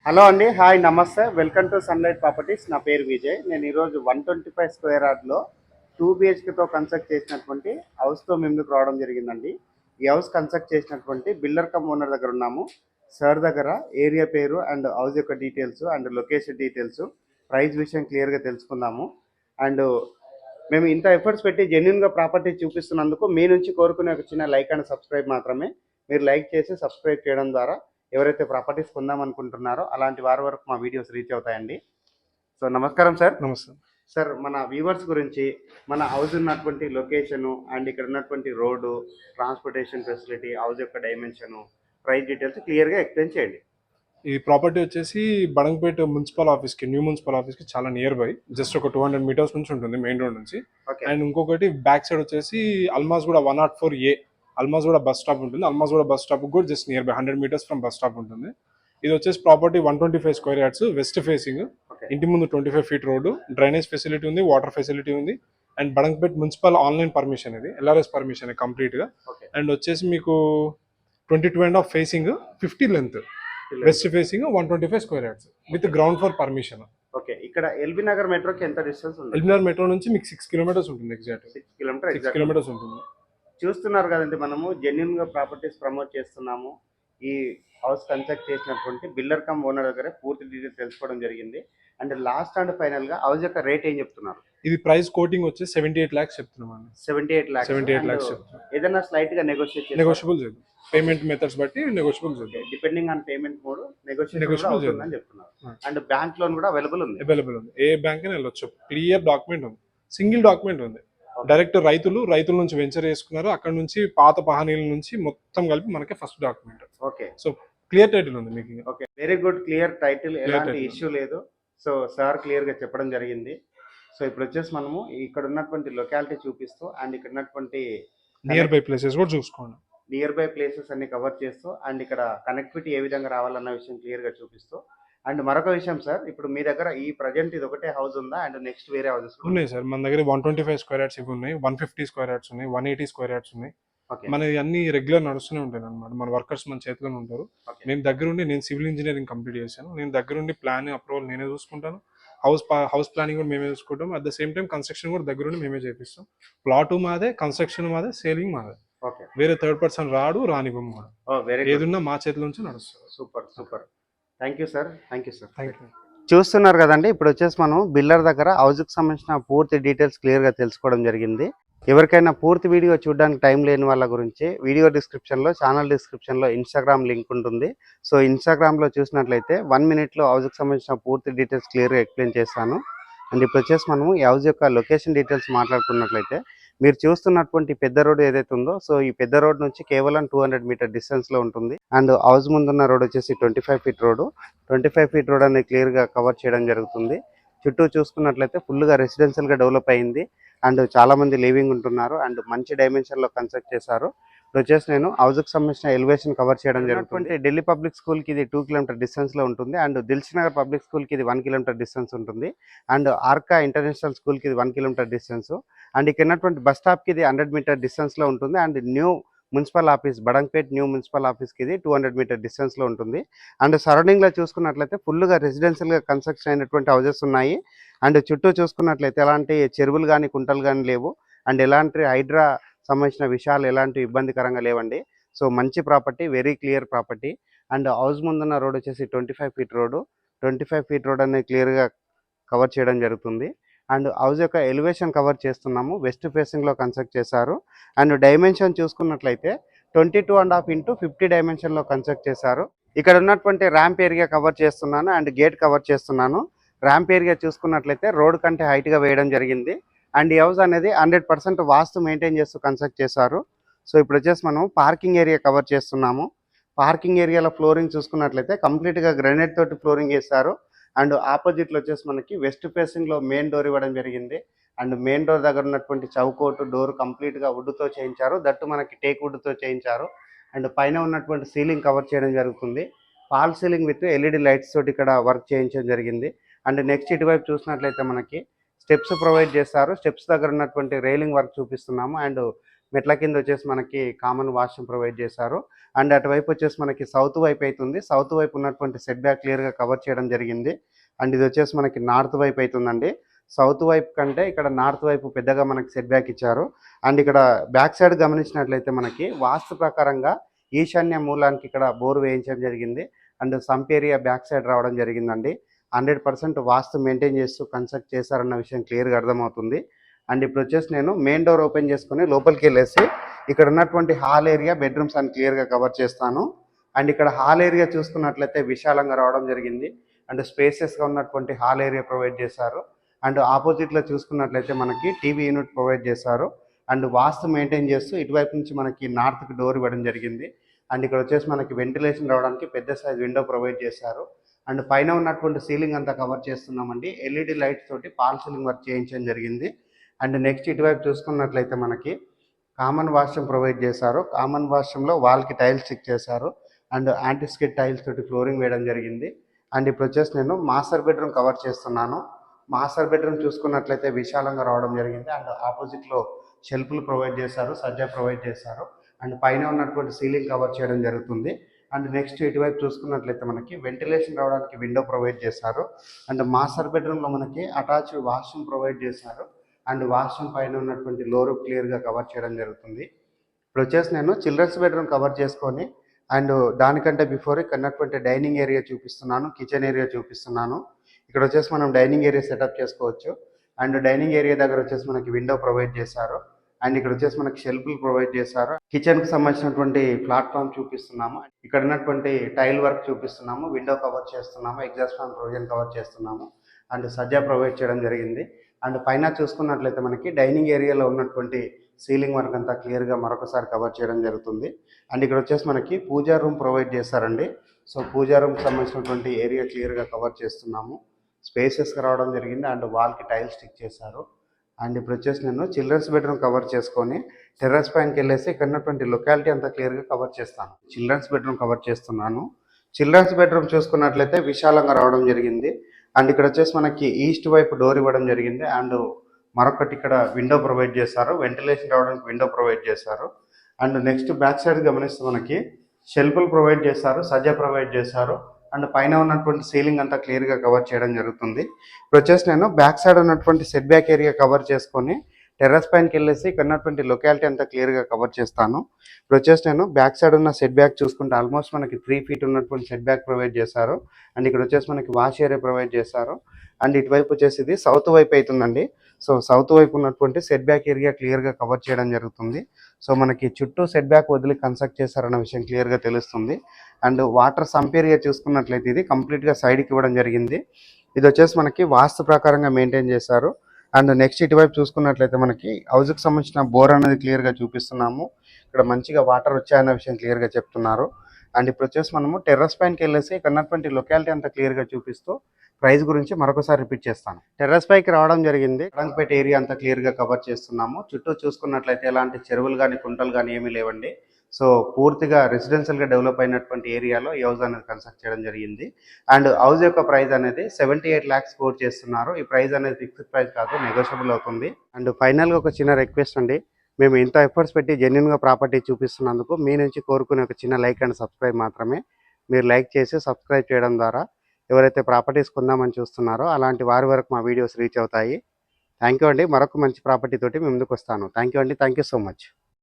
Hello అండి, hi, నమస్తే. Welcome to sunlight properties. నా పేరు విజయ్. నేను ఈరోజు 125 స్క్వేర్ యార్డ్లో 2 BHKతో కన్స్ట్రక్ట్ చేసినటువంటి హౌస్తో ముందుకు రావడం జరిగిందండి. ఈ హౌస్ కన్స్ట్రక్ట్ చేసినటువంటి బిల్డర్ కమ్ ఓనర్ దగ్గర ఉన్నాము. సార్ దగ్గర ఏరియా పేరు అండ్ హౌస్ యొక్క details and location details, price విషయం క్లియర్గా తెలుసుకుందాము. అండ్ మేము ఇంత ఎఫర్ట్స్ పెట్టి జెన్యున్గా ప్రాపర్టీ చూపిస్తున్నందుకు మీ నుంచి కోరుకునే ఒక చిన్న లైక్ అండ్ సబ్స్క్రైబ్ మాత్రమే. మీరు లైక్ చేసి సబ్స్క్రైబ్ చేయడం ద్వారా ఎవరైతే ప్రాపర్టీస్ కొందామనుకుంటున్నారో అలాంటి వారి వరకు మా వీడియోస్ రీచ్ అవుతాయండి. సో నమస్కారం సార్. నమస్తే సార్, మన వ్యూవర్స్ గురించి మన హౌస్ ఉన్నటువంటి లొకేషను అండ్ ఇక్కడ ఉన్నటువంటి రోడ్డు, ట్రాన్స్పోర్టేషన్ ఫెసిలిటీ, హౌస్ యొక్క డైమెన్షను, ప్రైస్ డీటెయిల్స్ క్లియర్గా ఎక్స్ప్లెయిన్ చేయండి. ఈ ప్రాపర్టీ వచ్చేసి బడంగపేట మున్సిపల్ ఆఫీస్కి, న్యూ మున్సిపల్ ఆఫీస్కి చాలా నియర్ బై, జస్ట్ ఒక 200 మీటర్స్ నుంచి ఉంటుంది మెయిన్ రోడ్ నుంచి. అండ్ ఇంకొకటి బ్యాక్ సైడ్ వచ్చేసి అల్మాస్ కూడా 104A అల్మాస్ కూడా బస్ స్టాప్ ఉంటుంది. అల్మాస్ కూడా బస్ స్టాప్ కూడా just near by 100 meters from bus stop ఉంటుంది. ఇది వచ్చేసి property 125 square yards, west facing, ఇంటి ముందు 25 ఫీట్ రోడ్డు, డ్రైనేజ్ ఫెసిలిటీ ఉంది, వాటర్ ఫెసిలిటీ ఉంది. And Badangpet municipal online permission, ఇది LRS పర్మిషన్ కంప్లీట్గా. అండ్ వచ్చేసి మీకు 22.5 facing, 50 length, west facing, 125 square yards with ground floor permission. Okay, ఇక్కడ ఎల్బీ నగర్ మెట్రోకి ఎంత డిస్టెన్స్ ఉంది? ఎల్బీ నగర్ మెట్రో నుంచి మీకు 6 కిలోమీటర్స్ ఉంటుంది. ఎగ్జాక్ట్ 6 కిలోమీటర్స్ ఉంటుంది. చూస్తున్నారు కదండి, మనము జెన్యున్గా ప్రాపర్టీస్ ప్రమోట్ చేస్తున్నాము. ఈ హౌస్ కన్స్ట్రక్ట్ చేసినటువంటి బిల్డర్ కమ్ ఓనర్ దగ్గర పూర్తి డీటెయిల్స్ తెలుసుకోవడం జరిగింది. అండ్ లాస్ట్ అండ్ ఫైనల్గా హౌస్ యొక్క రేట్ ఏం చెప్తున్నారు? ఇది ప్రైస్ కోటింగ్ వచ్చి 78 lakhs చెప్తున్నాం అండి. 78 lakhs. 78 lakhs చెప్తున్నాం. ఏదైనా స్లైట్గా నెగోషియబుల్ చేద్దాం, పేమెంట్ మెథడ్స్ బట్టి నెగోషియబుల్ చేద్దాం. Depending on payment mode negotiable అవుతుందని చెప్తున్నారు. అండ్ బ్యాంక్ లోన్ కూడా అవైలబుల్ ఉంది. ఏ బ్యాంక్ అయినా వెళ్ళొచ్చు. క్లియర్ డాక్యుమెంట్ ఉంది, సింగిల్ డాక్యుమెంట్ ఉంది. డైరెక్ట్ రైతుల నుంచి వెంచర్ చేసుకున్నారు, అక్కడ నుంచి పాత పహానీల నుంచి మొత్తం కలిపి మనకి first document. Okay, so clear title ఉంది మీకు. Okay, very good, clear title, ఎలాంటి ఇష్యూ లేదు. సో సార్ క్లియర్ గా చెప్పడం జరిగింది. సో ఇప్పుడు వచ్చేసి మనము ఇక్కడ ఉన్నటువంటి లొకాలిటీ చూపిస్తూ అండ్ ఇక్కడ ఉన్నటువంటి నియర్ బై ప్లేసెస్ కూడా చూసుకోండి. నియర్ బై ప్లేసెస్ అన్ని కవర్ చేస్తూ అండ్ ఇక్కడ కనెక్టివిటీ ఏ విధంగా రావాలన్న విషయం క్లియర్ గా చూపిస్తూ. అండ్ మరొక విషయం సార్, ఇప్పుడు మీ దగ్గర ఈ ప్రజెంట్ ఇది ఒకటే హౌస్ ఉందా అండ్ నెక్స్ట్ వేరే హౌసెస్ ఉన్నాయి సార్? మన దగ్గర 125 స్క్వేర్ యార్డ్స్ ఇవి ఉన్నాయి, 150 స్క్వేర్ యార్డ్స్ ఉన్నాయి, 180 స్క్వేర్ యార్డ్స్ ఉన్నాయి. మన అన్ని రెగ్యులర్ నడుస్తూనే ఉంటాయి అనమాట. మన వర్కర్స్ మన చేతిలో ఉంటారు. నేను దగ్గరుండి, నేను సివిల్ ఇంజనీరింగ్ కంప్లీట్ చేశాను. నేను దగ్గరుండి ప్లాన్ అప్రూవల్ నేనే చూసుకుంటాను. హౌస్ ప్లానింగ్ కూడా మేమే చూసుకుంటాం. At the same time construction కూడా దగ్గరుండి మేమే చేపిస్తాం. ప్లాట్ మాదే, కన్స్ట్రక్షన్ మాదే, సేలింగ్ మాదే. వేరే థర్డ్ పర్సన్ రానివ్వం. ఏదున్నా మా చేతిలో నుంచి నడుస్తుంది. Super super, thank you sir. Thank you. చూస్తున్నారు కదండి, ఇప్పుడు వచ్చేసి మనం బిల్డర్ దగ్గర హౌస్కి సంబంధించిన పూర్తి డీటెయిల్స్ క్లియర్గా తెలుసుకోవడం జరిగింది. ఎవరికైనా పూర్తి వీడియో చూడడానికి టైం లేని వాళ్ళ గురించి వీడియో డిస్క్రిప్షన్లో, ఛానల్ డిస్క్రిప్షన్లో ఇన్స్టాగ్రామ్ లింక్ ఉంటుంది. సో ఇన్స్టాగ్రామ్లో చూసినట్లయితే 1 minute హౌస్కి సంబంధించిన పూర్తి డీటెయిల్స్ క్లియర్గా ఎక్స్ప్లెయిన్ చేస్తాను. అండ్ ఇప్పుడు వచ్చేసి మనము ఈ హౌస్ యొక్క లొకేషన్ డీటెయిల్స్ మాట్లాడుకున్నట్లయితే, మీరు చూస్తున్నటువంటి పెద్ద రోడ్ ఏదైతే ఉందో, సో ఈ పెద్ద రోడ్ నుంచి కేవలం 200 మీటర్ డిస్టెన్స్లో ఉంటుంది. అండ్ హౌస్ ముందున్న రోడ్ వచ్చేసి 25 ఫీట్ రోడ్. 25 ఫీట్ రోడ్ అనేది క్లియర్గా కవర్ చేయడం జరుగుతుంది. చుట్టూ చూసుకున్నట్లయితే ఫుల్గా రెసిడెన్షియల్గా డెవలప్ అయింది. అండ్ చాలామంది లివింగ్ ఉంటున్నారు అండ్ మంచి డైమెన్షన్లో కన్స్ట్రక్ట్ చేశారు. ఇప్పుడు వచ్చేసి నేను హౌస్కి సంబంధించిన ఎలివేషన్ కవర్ చేయడం జరుగుతుంది. ఢిల్లీ పబ్లిక్ స్కూల్కి ఇది 2 కిలోమీటర్ డిస్టెన్స్లో ఉంటుంది. అండ్ దిల్సుఖ్నగర్ పబ్లిక్ స్కూల్కి ఇది 1 కిలోమీటర్ డిస్టెన్స్ ఉంటుంది. అండ్ ఆర్కా ఇంటర్నేషనల్ స్కూల్కి ఇది 1 కిలోమీటర్ డిస్టెన్స్. అండ్ ఇక్కడ ఉన్నటువంటి బస్ స్టాప్కి ఇది 100 మీటర్ డిస్టెన్స్లో ఉంటుంది. And new municipal office, Badangpet new municipal ఆఫీస్కి ఇది 200 మీటర్ డిస్టెన్స్లో ఉంటుంది. అండ్ సరౌండింగ్లో చూసుకున్నట్లయితే ఫుల్గా రెసిడెన్షియల్గా కన్స్ట్రక్షన్ అయినటువంటి హౌసెస్ ఉన్నాయి. అండ్ చుట్టూ చూసుకున్నట్లయితే ఎలాంటి చెరువులు కానీ కుంటలు కానీ లేవు. అండ్ ఎలాంటి హైడ్రా సంబంధించిన విషయాలు ఎలాంటి ఇబ్బందికరంగా లేవండి. సో మంచి property, very clear property. And house ముందున్న రోడ్ వచ్చేసి 25 ఫీట్ రోడ్డు. 25 ఫీట్ రోడ్ అనేది క్లియర్గా కవర్ చేయడం జరుగుతుంది. అండ్ హౌస్ యొక్క ఎలివేషన్ కవర్ చేస్తున్నాము. వెస్ట్ ఫేసింగ్లో కన్స్ట్రక్ట్ చేశారు. అండ్ డైమెన్షన్ చూసుకున్నట్లయితే 22.5 into 50 డైమెన్షన్లో కన్స్ట్రక్ట్ చేశారు. ఇక్కడ ఉన్నటువంటి ర్యాంప్ ఏరియా కవర్ చేస్తున్నాను అండ్ గేట్ కవర్ చేస్తున్నాను. ర్యాంప్ ఏరియా చూసుకున్నట్లయితే రోడ్ కంటే హైట్గా వేయడం జరిగింది. అండ్ ఈ హౌస్ అనేది 100% వాస్తు మెయింటైన్ చేస్తూ కన్స్ట్రక్ట్ చేశారు. సో ఇప్పుడు వచ్చేసి మనం పార్కింగ్ ఏరియా కవర్ చేస్తున్నాము. పార్కింగ్ ఏరియాలో ఫ్లోరింగ్ చూసుకున్నట్లయితే కంప్లీట్గా గ్రానైట్ తోటి ఫ్లోరింగ్ చేశారు. అండ్ ఆపోజిట్లో వచ్చేసి మనకి వెస్ట్ ఫేసింగ్లో మెయిన్ డోర్ ఇవ్వడం జరిగింది. అండ్ మెయిన్ డోర్ దగ్గర ఉన్నటువంటి చౌకోటు డోర్ కంప్లీట్గా వుడ్తో చేయించారు. దట్టు మనకి టేక్ వుడ్తో చేయించారు. అండ్ పైన ఉన్నటువంటి సీలింగ్ కవర్ చేయడం జరుగుతుంది. Fall ceiling with LED lights తోటి ఇక్కడ వర్క్ చేయించడం జరిగింది. అండ్ నెక్స్ట్ ఇటువైపు చూసినట్లయితే మనకి స్టెప్స్ ప్రొవైడ్ చేస్తారు. స్టెప్స్ దగ్గర ఉన్నటువంటి రైలింగ్ వర్క్ చూపిస్తున్నాము. అండ్ మెట్ల కింద వచ్చేసి మనకి కామన్ వాష్రూమ్ ప్రొవైడ్ చేశారు. అండ్ అటువైపు వచ్చేసి మనకి సౌత్ వైపు అవుతుంది. సౌత్ వైపు ఉన్నటువంటి సెట్ బ్యాక్ క్లియర్గా కవర్ చేయడం జరిగింది. అండ్ ఇది వచ్చేసి మనకి నార్త్ వైపు అవుతుందండి. సౌత్ వైపు కంటే ఇక్కడ నార్త్ వైపు పెద్దగా మనకి సెట్ బ్యాక్ ఇచ్చారు. అండ్ ఇక్కడ బ్యాక్ సైడ్ గమనించినట్లయితే మనకి వాస్తు ప్రకారంగా ఈశాన్య మూలానికి ఇక్కడ బోర్ వేయించడం జరిగింది. And sump area back side రావడం జరిగిందండి. 100% వాస్తు మెయింటైన్ చేస్తూ కన్స్ట్రక్ట్ చేశారన్న విషయం క్లియర్గా అర్థమవుతుంది. అండ్ ఇప్పుడు వచ్చేసి నేను మెయిన్ డోర్ ఓపెన్ చేసుకుని లోపలికి వెళ్ళేసి ఇక్కడ ఉన్నటువంటి హాల్ ఏరియా బెడ్రూమ్స్ అని క్లియర్గా కవర్ చేస్తాను. అండ్ ఇక్కడ హాల్ ఏరియా చూసుకున్నట్లయితే విశాలంగా రావడం జరిగింది. అండ్ స్పేసెస్గా ఉన్నటువంటి హాల్ ఏరియా ప్రొవైడ్ చేశారు. అండ్ ఆపోజిట్లో చూసుకున్నట్లయితే మనకి టీవీ యూనిట్ ప్రొవైడ్ చేశారు. అండ్ వాస్తు మెయింటైన్ చేస్తూ ఇటువైపు నుంచి మనకి నార్త్కి డోర్ ఇవ్వడం జరిగింది. అండ్ ఇక్కడ వచ్చేసి మనకి వెంటిలేషన్ రావడానికి పెద్ద సైజ్ విండో ప్రొవైడ్ చేశారు. అండ్ పైన ఉన్నటువంటి సీలింగ్ అంతా కవర్ చేస్తున్నామండి. ఎల్ఈడి లైట్స్ తోటి పాల్ సీలింగ్ వర్క్ చేయించడం జరిగింది. అండ్ నెక్స్ట్ ఇటువైపు చూసుకున్నట్లయితే మనకి కామన్ వాష్రూమ్ ప్రొవైడ్ చేశారు. కామన్ వాష్రూమ్లో వాల్కి టైల్స్ స్టిక్ చేశారు. అండ్ యాంటీస్కిడ్ టైల్స్ తోటి ఫ్లోరింగ్ వేయడం జరిగింది. అండ్ ఇప్పుడు వచ్చేసి నేను మాస్టర్ బెడ్రూమ్ కవర్ చేస్తున్నాను. మాస్టర్ బెడ్రూమ్ చూసుకున్నట్లయితే విశాలంగా రావడం జరిగింది. అండ్ ఆపోజిట్లో షెల్ఫ్లు ప్రొవైడ్ చేశారు, సజ్జా ప్రొవైడ్ చేశారు. అండ్ పైన ఉన్నటువంటి సీలింగ్ కవర్ చేయడం జరుగుతుంది. అండ్ నెక్స్ట్ ఇటువైపు చూసుకున్నట్లయితే మనకి వెంటిలేషన్ రావడానికి విండో ప్రొవైడ్ చేశారు. అండ్ మాస్టర్ బెడ్రూమ్లో మనకి అటాచ్డ్ వాష్రూమ్ ప్రొవైడ్ చేశారు. అండ్ వాష్రూమ్ పైన ఉన్నటువంటి లోరు క్లియర్గా కవర్ చేయడం జరుగుతుంది. ఇప్పుడు వచ్చేసి నేను చిల్డ్రన్స్ బెడ్రూమ్ కవర్ చేసుకొని అండ్ దానికంటే బిఫోర్ ఇక్కడ ఉన్నటువంటి డైనింగ్ ఏరియా చూపిస్తున్నాను, కిచెన్ ఏరియా చూపిస్తున్నాను. ఇక్కడ వచ్చేసి మనం డైనింగ్ ఏరియా సెటప్ చేసుకోవచ్చు. అండ్ డైనింగ్ ఏరియా దగ్గర వచ్చేసి మనకి విండో ప్రొవైడ్ చేశారు. అండ్ ఇక్కడ వచ్చేసి మనకి షెల్ఫ్లు ప్రొవైడ్ చేశారు. కిచెన్కి సంబంధించినటువంటి ప్లాట్ఫామ్ చూపిస్తున్నాము. ఇక్కడ ఉన్నటువంటి టైల్ వర్క్ చూపిస్తున్నాము, విండో కవర్ చేస్తున్నాము, ఎగ్జాస్ట్ ఫ్యాన్ ప్రొవిజన్ కవర్ చేస్తున్నాము. అండ్ సజ్జా ప్రొవైడ్ చేయడం జరిగింది. అండ్ పైన చూసుకున్నట్లయితే మనకి డైనింగ్ ఏరియాలో ఉన్నటువంటి సీలింగ్ వర్క్ అంతా క్లియర్గా మరొకసారి కవర్ చేయడం జరుగుతుంది. అండ్ ఇక్కడ వచ్చేసి మనకి పూజా రూమ్ ప్రొవైడ్ చేశారండి. సో పూజా రూమ్కి సంబంధించినటువంటి ఏరియా క్లియర్గా కవర్ చేస్తున్నాము. స్పేసెస్గా రావడం జరిగింది. అండ్ వాల్కి టైల్స్ స్టిక్ చేశారు. అండ్ ఇప్పుడు వచ్చేసి నేను చిల్డ్రన్స్ బెడ్రూమ్ కవర్ చేసుకొని టెర్రస్ పైనకి వెళ్ళేసి ఇక్కడ ఉన్నటువంటి లొకాలిటీ అంతా క్లియర్గా కవర్ చేస్తాను. చిల్డ్రన్స్ బెడ్రూమ్ కవర్ చేస్తున్నాను. చిల్డ్రన్స్ బెడ్రూమ్ చూసుకున్నట్లయితే విశాలంగా రావడం జరిగింది. అండ్ ఇక్కడ వచ్చేసి మనకి ఈస్ట్ వైపు డోర్ ఇవ్వడం జరిగింది. అండ్ మరొకటి ఇక్కడ విండో ప్రొవైడ్ చేశారు, వెంటిలేషన్ రావడానికి విండో ప్రొవైడ్ చేశారు. అండ్ నెక్స్ట్ బ్యాక్ సైడ్ గమనిస్తే మనకి షెల్ఫ్లు ప్రొవైడ్ చేశారు, సజ్జా ప్రొవైడ్ చేశారు. అండ్ పైన ఉన్నటువంటి సీలింగ్ అంతా క్లియర్గా కవర్ చేయడం జరుగుతుంది. ఇప్పుడు వచ్చేసి నేను బ్యాక్ సైడ్ ఉన్నటువంటి సెట్ బ్యాక్ ఏరియా కవర్ చేసుకొని టెర్రస్ పైనకి వెళ్ళేసి ఇక్కడ ఉన్నటువంటి లొకాలిటీ అంతా క్లియర్గా కవర్ చేస్తాను. ఇప్పుడు వచ్చేసి నేను బ్యాక్ సైడ్ ఉన్న సెట్ బ్యాక్ చూసుకుంటే ఆల్మోస్ట్ మనకి 3 feet ఉన్నటువంటి సెట్ బ్యాక్ ప్రొవైడ్ చేశారు. అండ్ ఇక్కడ వచ్చేసి మనకి వాష్ ఏరియా ప్రొవైడ్ చేశారు. అండ్ ఇటువైపు వచ్చేసి ఇది సౌత్ వైపు అవుతుందండి. సో సౌత్ వైపు ఉన్నటువంటి సెట్ బ్యాక్ ఏరియా క్లియర్గా కవర్ చేయడం జరుగుతుంది. సో మనకి చుట్టూ సెట్ బ్యాక్ వదిలి కన్స్ట్రక్ట్ చేశారన్న విషయం క్లియర్గా తెలుస్తుంది. అండ్ వాటర్ సంప్ ఏరియా చూసుకున్నట్లయితే ఇది కంప్లీట్గా సైడ్కి ఇవ్వడం జరిగింది. ఇది వచ్చేసి మనకి వాస్తు ప్రకారంగా మెయింటైన్ చేశారు. అండ్ నెక్స్ట్ ఇటువైపు చూసుకున్నట్లయితే మనకి హౌస్కి సంబంధించిన బోర్ అనేది క్లియర్గా చూపిస్తున్నాము. ఇక్కడ మంచిగా వాటర్ వచ్చాయన్న విషయం క్లియర్గా చెప్తున్నారు. అండ్ ఇప్పుడు వచ్చేసి మనము టెర్రస్ పైనకి వెళ్ళేసి ఇక్కడ ఉన్నటువంటి లొకాలిటీ అంతా క్లియర్గా చూపిస్తూ ప్రైస్ గురించి మరొకసారి రిపీట్ చేస్తాను. టెర్రస్ పైకి రావడం జరిగింది. బడంగపేట ఏరియా అంతా క్లియర్గా కవర్ చేస్తున్నాము. చుట్టూ చూసుకున్నట్లయితే ఎలాంటి చెరువులు కానీ కుంటలు కానీ ఏమీ లేవండి. సో పూర్తిగా రెసిడెన్షియల్గా డెవలప్ అయినటువంటి ఏరియాలో ఈ హౌస్ అనేది కన్స్ట్రక్ట్ చేయడం జరిగింది. అండ్ హౌస్ యొక్క ప్రైస్ అనేది 78 lakhs కోట్ చేస్తున్నారు. ఈ ప్రైస్ అనేది ఫిక్స్డ్ ప్రైస్ కాదు, నెగోషియబుల్ అవుతుంది. అండ్ ఫైనల్గా ఒక చిన్న రిక్వెస్ట్ అండి, మేము ఇంత ఎఫర్ట్స్ పెట్టి జెన్యున్గా ప్రాపర్టీ చూపిస్తున్నందుకు మీ నుంచి కోరుకునే ఒక చిన్న లైక్ అండ్ సబ్స్క్రైబ్ మాత్రమే. మీరు లైక్ చేసి సబ్స్క్రైబ్ చేయడం ద్వారా ఎవరైతే ప్రాపర్టీస్ కొందామని చూస్తున్నారో అలాంటి వారి వరకు మా వీడియోస్ రీచ్ అవుతాయి. థ్యాంక్ యూ అండి. మరొక మంచి ప్రాపర్టీ తోటి మీ ముందుకు వస్తాను. థ్యాంక్ యూ అండి. Thank you so much.